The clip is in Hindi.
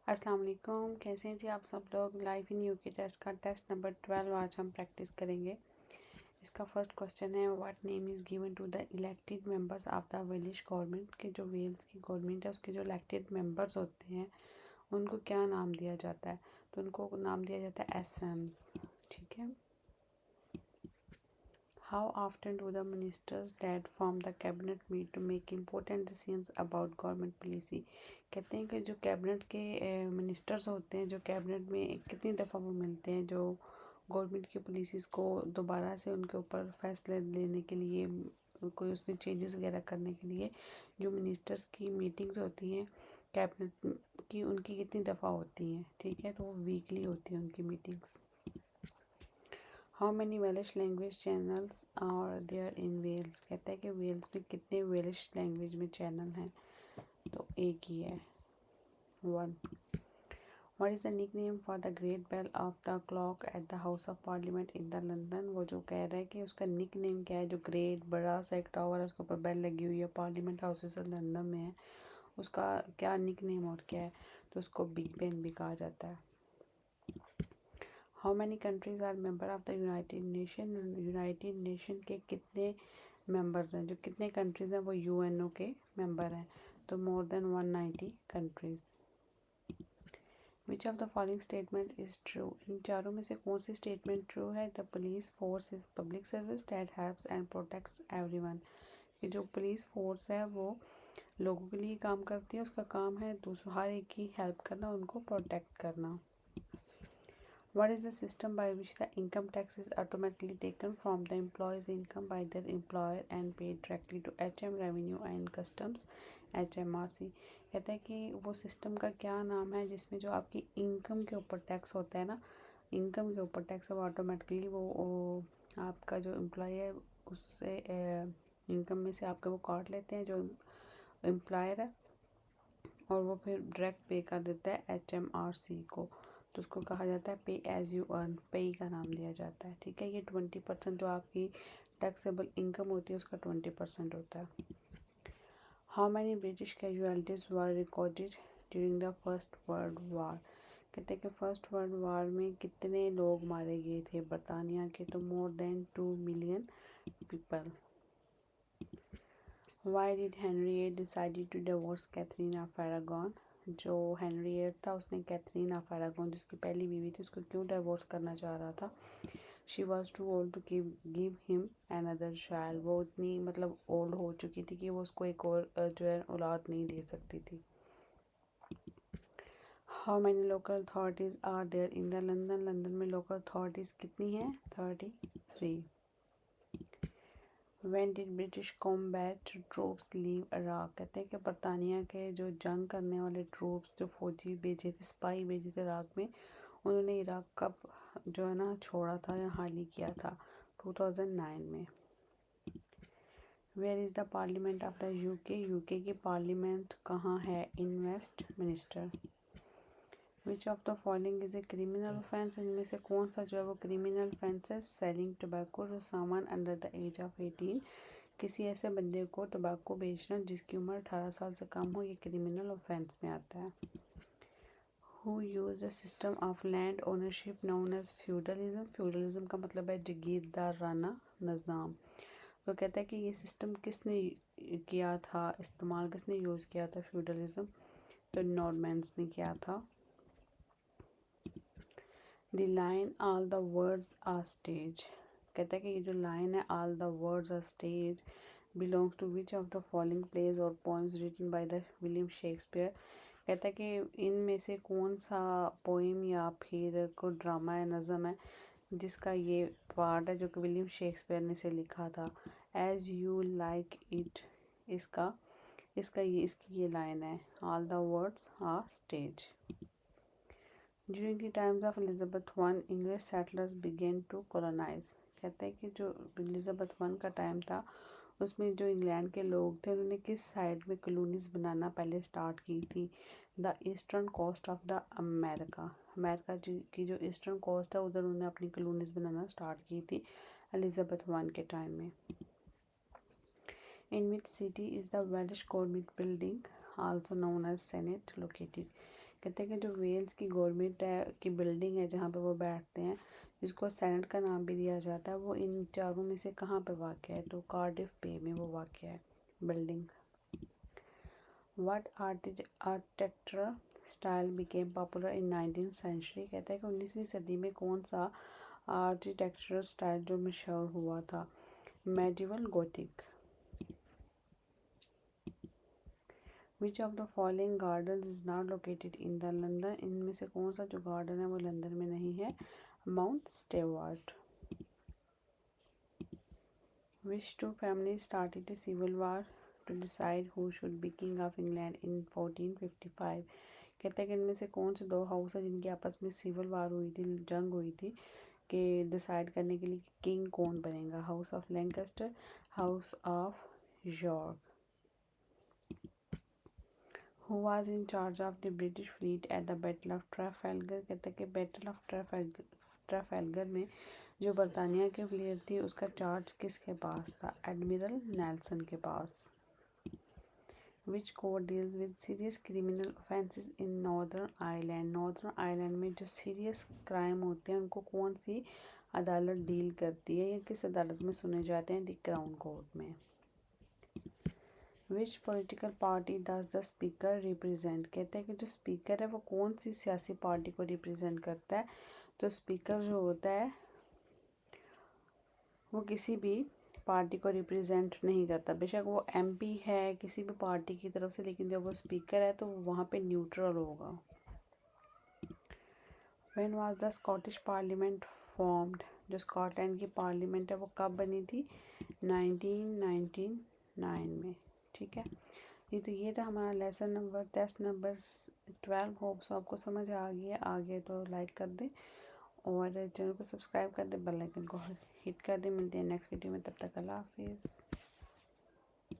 अस्सलाम वालेकुम। कैसे हैं जी आप सब लोग। लाइफ इन यूके टेस्ट का टेस्ट नंबर 12 आज हम प्रैक्टिस करेंगे। इसका फर्स्ट क्वेश्चन है, what name is given to the elected members of the Welsh government. के जो वेल्स की गवर्नमेंट है उसके जो इलेक्टेड मेंबर्स होते हैं उनको क्या नाम दिया जाता है। तो उनको नाम दिया जाता है एसएम्स। ठीक है। How often do the ministers that form the cabinet meet to make important decisions about government policy? कहते हैं कि जो कैबिनेट के मिनिस्टर्स होते हैं, जो कैबिनेट में कितनी दफ़ा वो मिलते हैं, जो गवर्नमेंट की पॉलिसीज़ को दोबारा से उनके ऊपर फैसले लेने के लिए, कोई उसमें चेंजेस वगैरह करने के लिए जो मिनिस्टर्स की मीटिंग्स होती हैं कैबिनेट की, उनकी कितनी दफ़ा होती हैं। ठीक है, तो वो वीकली होती हैं उनकी meetings. How many Welsh language channels are there in Wales. कहता है कि वेल्स में कितने वेलिश लैंग्वेज में चैनल हैं। तो एक ही है, 1। What is the nickname for the great bell of the clock at the house of parliament in the London. वो जो कह रहा है कि उसका निक नेम क्या है, जो ग्रेट बड़ा सा एक टावर है उसके ऊपर बेल लगी हुई है, पार्लियामेंट हाउस लंदन में है, उसका क्या निक नेम और क्या है। तो उसको बिग बेन भी कहा जाता है। How many countries are member of the United Nation. United Nation के कितने मेंबर्स हैं, जो कितने कंट्रीज़ हैं वो यूएनओ के मेंबर हैं। तो more than 190 countries. Which of the following statement is true. इन चारों में से कौन सी स्टेटमेंट ट्रू है। The police force is public service that helps and protects everyone. कि जो पुलिस फोर्स है वो लोगों के लिए काम करती है, उसका काम है दूसरों हर एक की हेल्प करना, उनको प्रोटेक्ट करना। What is the system by which the income tax is automatically taken from the employee's income by their employer and paid directly to HM Revenue and Customs HMRC। कहता है कि वो सिस्टम का क्या नाम है जिसमें जो आपकी इनकम के ऊपर टैक्स होता है ना, इनकम के ऊपर टैक्स वो ऑटोमेटिकली वो आपका जो एम्प्लॉय है उससे इनकम में से आपके वो काट लेते हैं जो एम्प्लॉयर है, और वो फिर डायरेक्ट पे कर देता है HMRC को। तो उसको कहा जाता है पे एज़ यू अर्न, पे का नाम दिया जाता है। ठीक है, ये 20% जो आपकी टैक्सेबल इनकम होती है उसका 20% होता है। How many British casualties were recorded during the first world war. कहते हैं कि फर्स्ट वर्ल्ड वार में कितने लोग मारे गए थे बरतानिया के। तो more than 2 million people. Why did Henry eight decided to divorce Catherine of Aragon. जो हेनरी एट था उसने कैथरीन ऑफ अरागॉन जिसकी पहली बीवी थी उसको क्यों डिवोर्स करना चाह रहा था। She was too old to give him another child. वो इतनी मतलब ओल्ड हो चुकी थी कि वो उसको एक और जो है औलाद नहीं दे सकती थी। How many local authorities are there in the London. London में लोकल अथॉरिटीज़ कितनी हैं, 33। When did British combat troops leave Iraq। कहते हैं कि बरतानिया के जो जंग करने वाले ट्रूप्स, जो फौजी भेजे थे, सिपाही भेजे थे इराक में, उन्होंने इराक कब जो है ना छोड़ा था या हाल ही किया था, 2009 में। Where is the parliament of the UK. UK की पार्लियामेंट कहाँ है, in Westminster. Which of the following is a criminal offence. इनमें से कौन सा जो है वो क्रिमिनल ऑफेंस है। सेलिंग टोबैको, जो सामान अंडर द एज ऑफ 18, किसी ऐसे बंदे को टोबैको बेचना जिसकी उम्र 18 साल से कम हो, ये क्रिमिनल ऑफेंस में आता है। Who use the system of land ownership known as feudalism. Feudalism का मतलब है जागीरदाराना निज़ाम। तो कहता है कि ये सिस्टम किसने किया था, इस्तेमाल किसने यूज़ किया था फ्यूडलिज्म। तो नॉर्मैंस ने किया था। The line all the words are stage. कहता है कि ये जो लाइन है all the words are stage belongs to which of the following plays और poems written by the William Shakespeare. कहता है कि इनमें से कौन सा पोएम या फिर कोई ड्रामा या नज़म है जिसका ये पार्ट है जो कि विलियम शेक्सपियर ने से लिखा था। एज यू लाइक इट, इसकी ये लाइन है, all the words are stage. During the times of Elizabeth I, English settlers began to colonize। कहते हैं कि जो एलिज़ाबेथ वन का टाइम था उसमें जो इंग्लैंड के लोग थे उन्होंने किस साइड में कॉलोनीज बनाना पहले स्टार्ट की थी। The eastern coast of the America. America की जो ईस्टर्न कोस्ट है उधर उन्होंने अपनी कॉलोनीज बनाना स्टार्ट की थी एलिज़ाबेथ वन के टाइम में। In which city is the Welsh government building also known as Senedd located. कहते हैं कि जो वेल्स की गवर्नमेंट है की बिल्डिंग है जहाँ पे वो बैठते हैं, जिसको सेनेट का नाम भी दिया जाता है, वो इन चारों में से कहाँ पे वाक़ है? तो कार्डिफ बे में वो वाक़ है building. What architectural style became popular in 19th century? कहता है कि 19वीं सदी में कौन सा आर्किटेक्चरल स्टाइल जो मशहूर हुआ था? Medieval Gothic. Which of the following gardens is not located in the London? इनमें से कौन सा जो गार्डन है वो लंदन में नहीं है? Mount Stewart. Which two families started a civil war to decide who should be king of England in 1455? कहते हैं कि इनमें से कौन से दो हाउस है जिनकी आपस में सिविल वार हुई थी, जंग हुई थी कि डिसाइड करने के लिए कि किंग कौन बनेगा? House of Lancaster, house of York. Who was in charge of the British fleet at the Battle of Trafalgar? कहते हैं कि बैटल ऑफ ट्राफेलगर में जो बरतानिया की फ्लीट थी उसका चार्ज किसके पास था? एडमिरल नेल्सन के पास। Which court deals with serious criminal offences in Northern Ireland? Northern Ireland में जो सीरियस क्राइम होते हैं उनको कौन सी अदालत डील करती है या किस अदालत में सुने जाते हैं? द क्राउन कोर्ट में। विच political party does the speaker represent? कहते हैं कि जो स्पीकर है वो कौन सी सियासी पार्टी को रिप्रेजेंट करता है? तो स्पीकर जो होता है वो किसी भी पार्टी को रिप्रेजेंट नहीं करता, बेशक वो एमपी है किसी भी पार्टी की तरफ से, लेकिन जब वो स्पीकर है तो वो वहाँ पे न्यूट्रल होगा। When was the Scottish parliament formed? जो स्कॉटलैंड की पार्लियामेंट है वो कब बनी थी? 1999 में। ठीक है जी, तो ये था हमारा lesson number test number 12। Hopes आपको समझ आ गया। आगे तो लाइक कर दें और चैनल को सब्सक्राइब कर दें, बेल आइकन को हिट कर दें। मिलते हैं नेक्स्ट वीडियो में, तब तक अल्लाह हाफिज़।